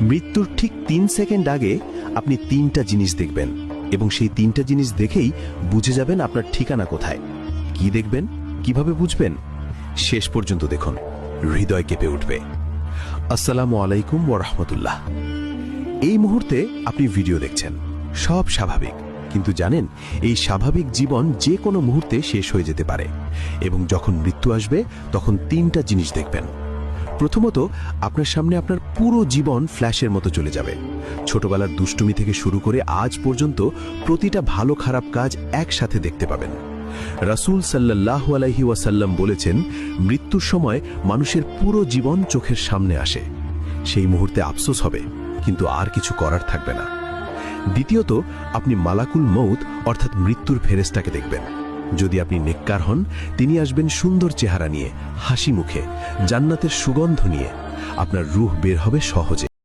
মৃত্যুর ঠিক 3 সেকেন্ড আগে আপনি 3টা জিনিস দেখবেন এবং সেই 3টা জিনিস দেখেই বুঝে যাবেন আপনার ঠিকানা কোথায়। কি দেখবেন, কিভাবে বুঝবেন? শেষ পর্যন্ত দেখুন, হৃদয় কেঁপে উঠবে। আসসালামু আলাইকুম ওয়া রাহমাতুল্লাহ। এই মুহূর্তে আপনি ভিডিও দেখছেন, সব স্বাভাবিক, কিন্তু জানেন এই স্বাভাবিক জীবন যে কোনো মুহূর্তে শেষ হয়ে যেতে পারে এবং যখন মৃত্যু আসবে তখন 3টা জিনিস দেখবেন। প্রথমত, আপনার সামনে আপনার পুরো জীবন ফ্ল্যাশের মতো চলে যাবে। ছোটবেলার দুষ্টুমি থেকে শুরু করে আজ পর্যন্ত প্রতিটা ভালো খারাপ কাজ একসাথে দেখতে পাবেন। রাসূল সাল্লাল্লাহু আলাইহি ওয়াসাল্লাম বলেছেন, মৃত্যুর সময় মানুষের পুরো জীবন চোখের সামনে আসে। সেই মুহূর্তে আফসোস হবে, কিন্তু আর কিছু করার থাকবে না। দ্বিতীয়ত, আপনি মালাকুল মউত অর্থাৎ মৃত্যুর ফেরেশতাকে দেখবেন। যদি আপনি নেককার হন, তিনি আসবেন সুন্দর চেহারা নিয়ে, হাসি মুখে, জান্নাতের সুগন্ধ নিয়ে। আপনার রূহ বের হবে সহজে।